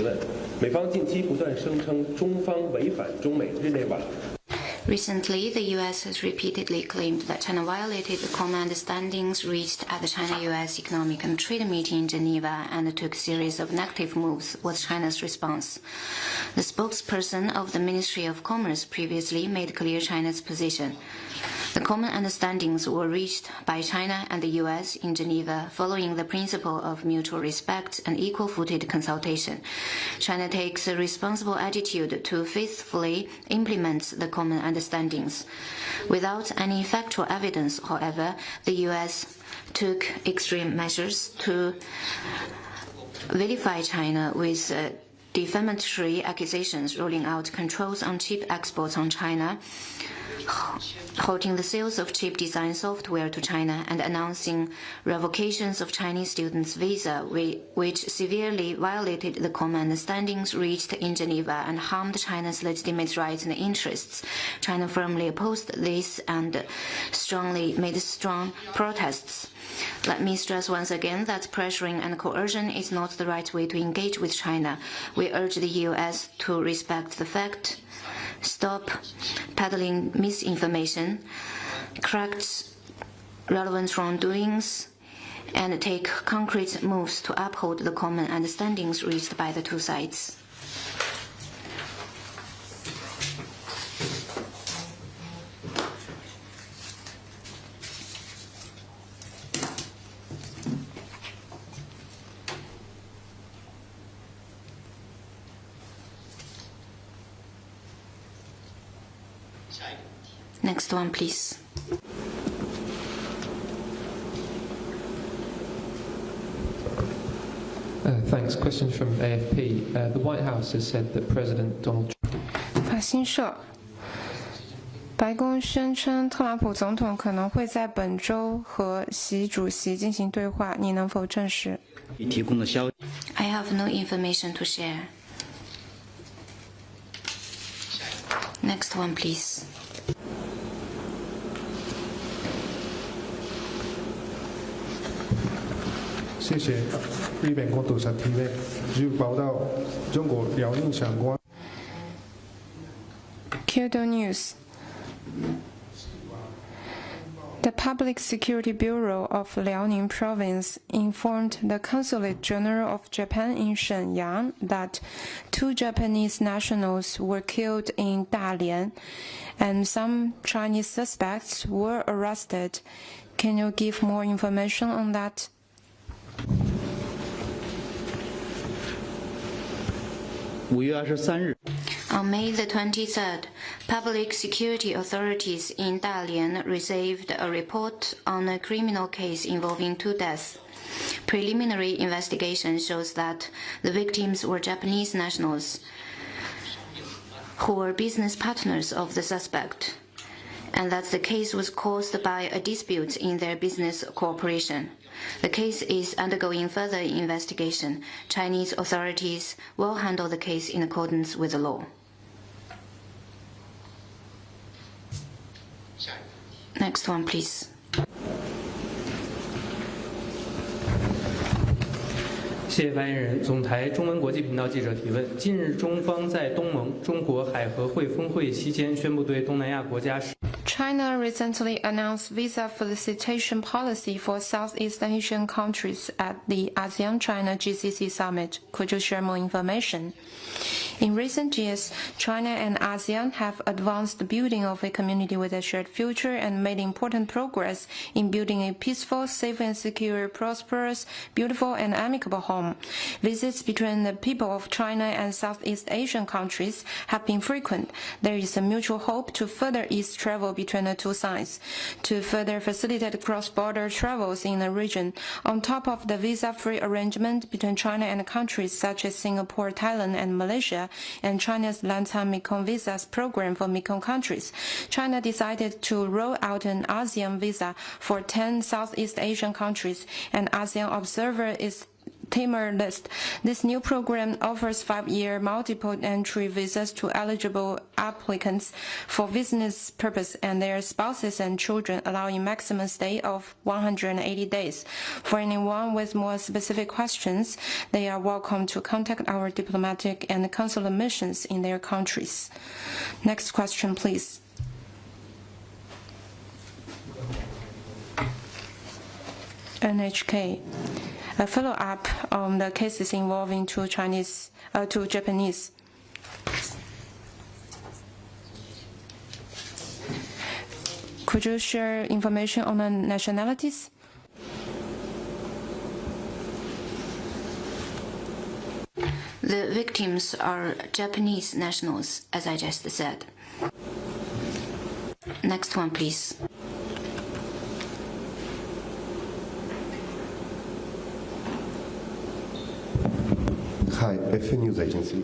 提问。美方近期不断声称中方违反中美日内瓦。Recently, the U.S. has repeatedly claimed that China violated the common understandings reached at the China-U.S. Economic and Trade Meeting in Geneva and took a series of negative moves, was China's response. The spokesperson of the Ministry of Commerce previously made clear China's position. The common understandings were reached by China and the U.S. in Geneva following the principle of mutual respect and equal-footed consultation. China takes a responsible attitude to faithfully implement the common understandings. Without any factual evidence, however, the U.S. took extreme measures to vilify China with defamatory accusations, rolling out controls on chip exports on China, halting the sales of chip design software to China, and announcing revocations of Chinese students' visa, which severely violated the common understandings reached in Geneva and harmed China's legitimate rights and interests. China firmly opposed this and made strong protests. Let me stress once again that pressuring and coercion is not the right way to engage with China. We urge the U.S. to respect the fact, stop peddling misinformation, correct relevant wrongdoings, and take concrete moves to uphold the common understandings reached by the two sides. Next one, please. Thanks. Question from AFP. The White House has said that President Donald Trump. 法新社，白宫宣称特朗普总统可能会在本周和习主席进行对话，你能否证实？ I have no information to share. Next one, please. 谢谢日本共同社提问。据报道，中国辽宁相关。Kyoto News. The Public Security Bureau of Liaoning Province informed the Consulate General of Japan in Shenyang that 2 Japanese nationals were killed in Dalian and some Chinese suspects were arrested. Can you give more information on that? On May the 23rd, public security authorities in Dalian received a report on a criminal case involving 2 deaths. Preliminary investigation shows that the victims were Japanese nationals who were business partners of the suspect, and that the case was caused by a dispute in their business cooperation. The case is undergoing further investigation. Chinese authorities will handle the case in accordance with the law. Next one, please. 谢谢发言人。总台中文国际频道记者提问：近日，中方在东盟中国海合会峰会期间宣布对东南亚国家 China recently announced visa facilitation policy for Southeast Asian countries at the ASEAN-China GCC summit. Could you share more information? In recent years, China and ASEAN have advanced the building of a community with a shared future and made important progress in building a peaceful, safe and secure, prosperous, beautiful and amicable home. Visits between the people of China and Southeast Asian countries have been frequent. There is a mutual hope to further ease travel between the two sides, to further facilitate cross-border travels in the region, on top of the visa-free arrangement between China and countries such as Singapore, Thailand and Malaysia, and China's Lantau Mekong visas program for Mekong countries. China decided to roll out an ASEAN visa for 10 Southeast Asian countries, and ASEAN observer is Timor-Leste. This new program offers 5-year multiple entry visas to eligible applicants for business purpose and their spouses and children, allowing maximum stay of 180 days. For anyone with more specific questions, they are welcome to contact our diplomatic and consular missions in their countries. Next question, please. NHK. A follow-up on the cases involving two Japanese. Could you share information on the nationalities? The victims are Japanese nationals, as I just said. Next one, please. Hi, FA News Agency.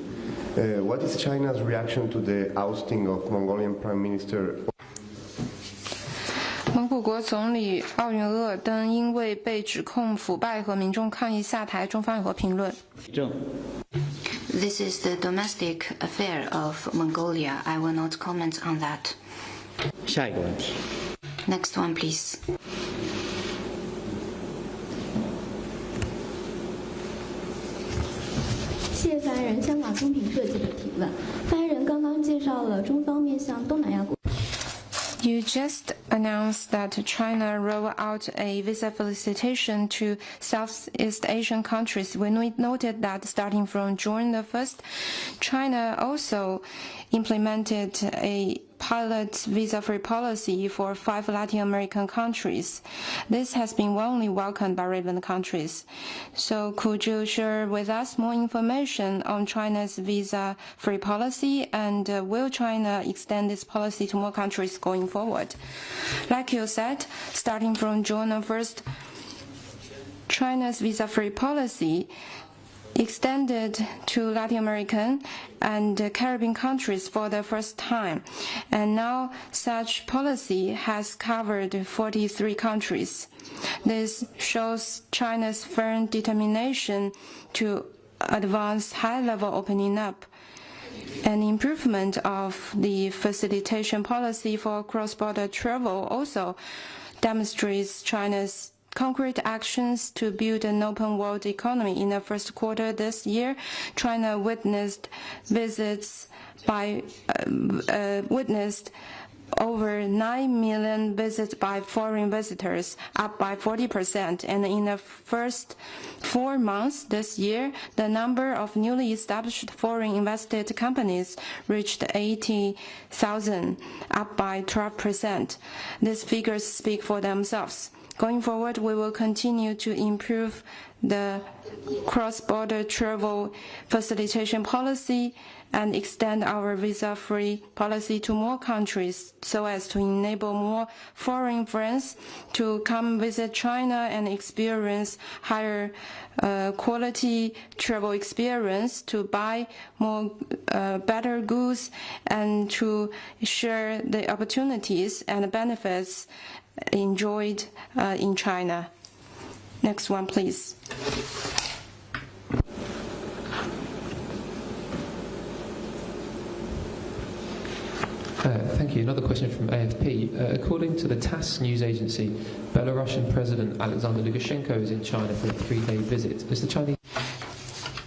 What is China's reaction to the ousting of Mongolian Prime Minister? 蒙古国总理奥运鄂登因为被指控腐败和民众抗议下台，中方有何评论？ This is the domestic affair of Mongolia. I will not comment on that. 下一个问题。 Next one, please. 谢发言人，香港中评社记者提问。发言人刚刚介绍了中方面向东南亚国。 You just announced that China rolled out a visa facilitation to Southeast Asian countries. We noted that starting from June the 1st, China also implemented a pilot visa-free policy for 5 Latin American countries. This has been warmly welcomed by relevant countries. So could you share with us more information on China's visa-free policy, and will China extend this policy to more countries going forward? Like you said, starting from June 1st, China's visa-free policy extended to Latin American and Caribbean countries for the first time. And now such policy has covered 43 countries. This shows China's firm determination to advance high-level opening up. An improvement of the facilitation policy for cross-border travel also demonstrates China's concrete actions to build an open world economy. In the first quarter this year, China witnessed over 9 million visits by foreign visitors, up by 40%. And in the first 4 months this year, the number of newly established foreign invested companies reached 80,000, up by 12%. These figures speak for themselves. Going forward, we will continue to improve the cross-border travel facilitation policy and extend our visa-free policy to more countries so as to enable more foreign friends to come visit China and experience higher quality travel experience, to buy more better goods, and to share the opportunities and benefits enjoyed in China. Next one, please. Thank you. Another question from AFP. According to the TASS news agency, Belarusian President Alexander Lukashenko is in China for a 3-day visit. Is the Chinese...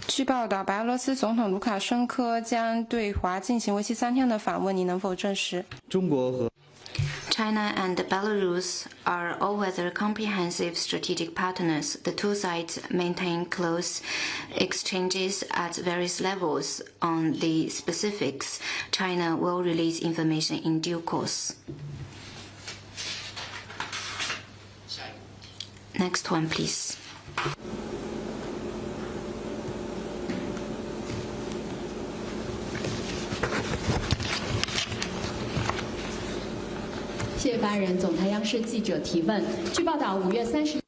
据报道，白俄罗斯总统卢卡申科将对华进行为期3天的访问，你能否证实？中国和 China and Belarus are all-weather comprehensive strategic partners. The two sides maintain close exchanges at various levels. On the specifics, China will release information in due course. Next one, please. 谢发言人，总台央视记者提问。据报道，5月30。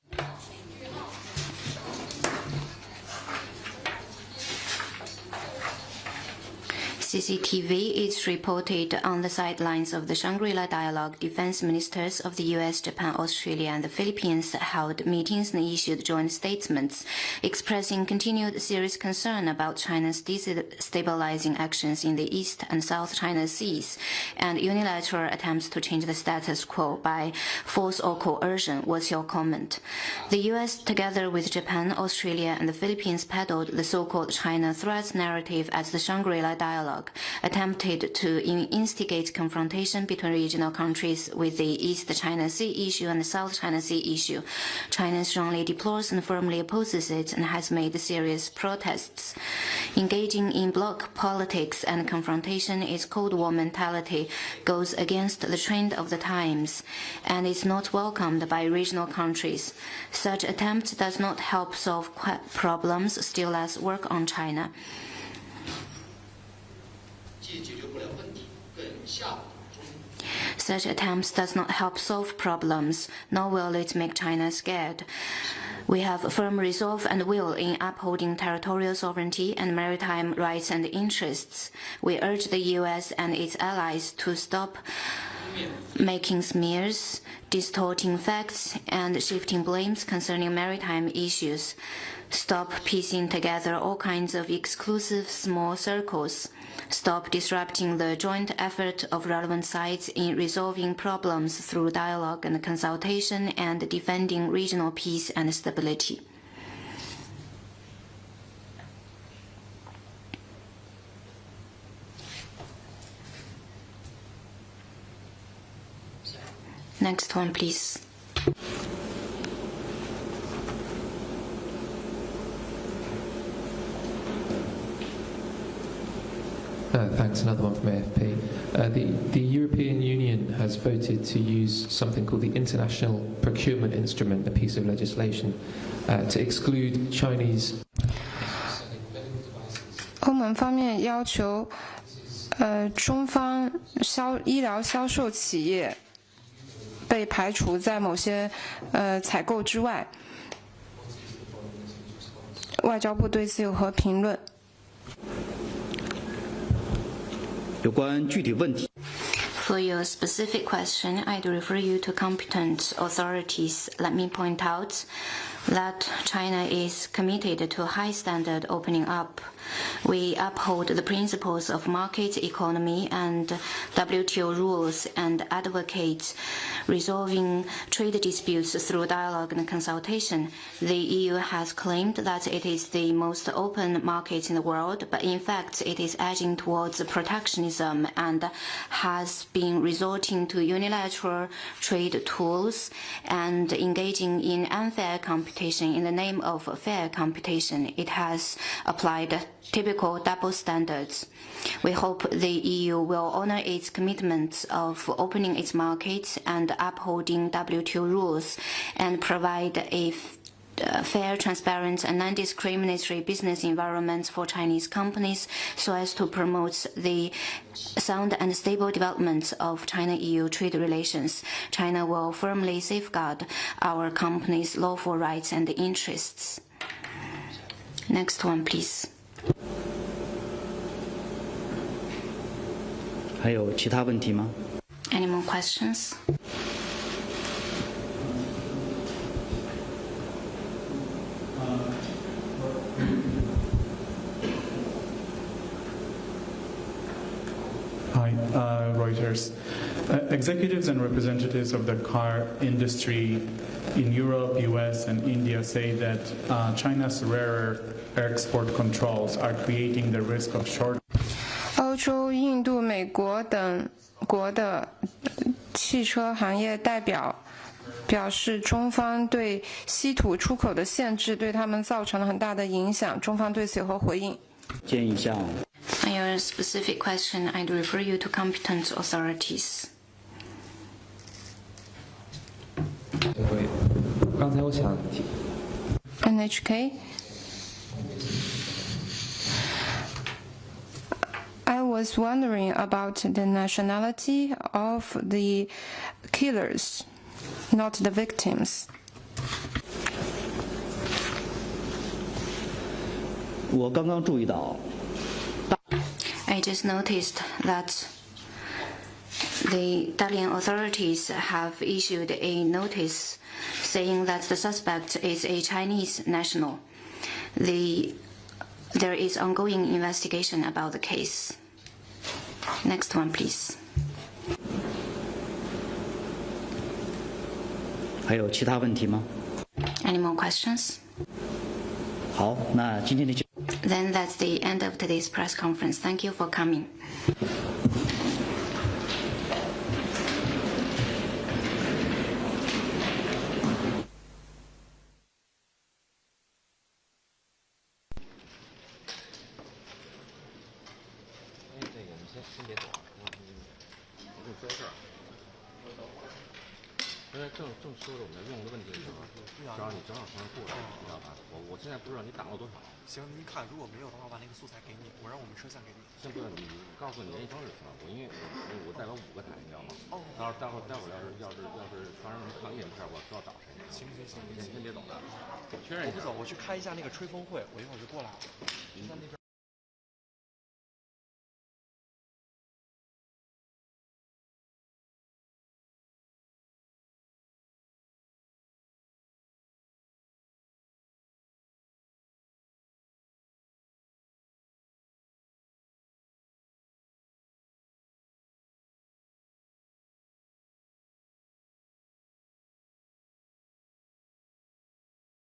CCTV is reported on the sidelines of the Shangrila Dialogue. Defense ministers of the US, Japan, Australia, and the Philippines held meetings and issued joint statements expressing continued serious concern about China's destabilizing actions in the East and South China Seas and unilateral attempts to change the status quo by force or coercion. What's your comment? The US, together with Japan, Australia, and the Philippines, peddled the so-called China threats narrative as the Shangrila Dialogue, attempted to instigate confrontation between regional countries with the East China Sea issue and the South China Sea issue. China strongly deplores and firmly opposes it and has made serious protests. Engaging in bloc politics and confrontation is Cold War mentality, goes against the trend of the times, and is not welcomed by regional countries. Such attempt does not help solve problems, still less work on China. Such attempts does not help solve problems, nor will it make China scared. We have firm resolve and will in upholding territorial sovereignty and maritime rights and interests. We urge the US and its allies to stop making smears, distorting facts, and shifting blames concerning maritime issues. Stop piecing together all kinds of exclusive small circles. Stop disrupting the joint effort of relevant sides in resolving problems through dialogue and consultation and defending regional peace and stability. Next one, please. Thanks. Another one from AFP. The European Union has voted to use something called the International Procurement Instrument, a piece of legislation, to exclude Chinese. 欧盟方面要求，中方医疗销售企业被排除在某些采购之外。外交部对此有何评论？ 有关具体问题。 For your specific question, I'd refer you to competent authorities. Let me point out that China is committed to a high standard opening up. We uphold the principles of market economy and WTO rules and advocate resolving trade disputes through dialogue and consultation. The EU has claimed that it is the most open market in the world, but in fact it is edging towards protectionism and has been resorting to unilateral trade tools and engaging in unfair competition in the name of fair competition. It has applied typical double standards. We hope the EU will honor its commitments of opening its markets and upholding WTO rules and provide a fair, transparent, and non-discriminatory business environment for Chinese companies so as to promote the sound and stable development of China-EU trade relations. China will firmly safeguard our companies' lawful rights and interests. Next one, please. 还有其他问题吗？ Any more questions? Hi, Reuters. Executives and representatives of the car industry in Europe, US, and India say that China's rare export controls are creating the risk of short. 欧洲、印度、美国等国的汽车行业代表表示，中方对稀土出口的限制对他们造成了很大的影响。中方对此有何回应？建议向 On your specific question, I'd refer you to competent authorities. 刚才我想提 NHK. I was wondering about the nationality of the killers, not the victims. 我刚刚注意到。 I just noticed that the Dalian authorities have issued a notice saying that the suspect is a Chinese national. There is ongoing investigation about the case. Next one, please. 还有其他问题吗？ Any more questions? 好，那今天的。 Then that's the end of today's press conference. Thank you for coming.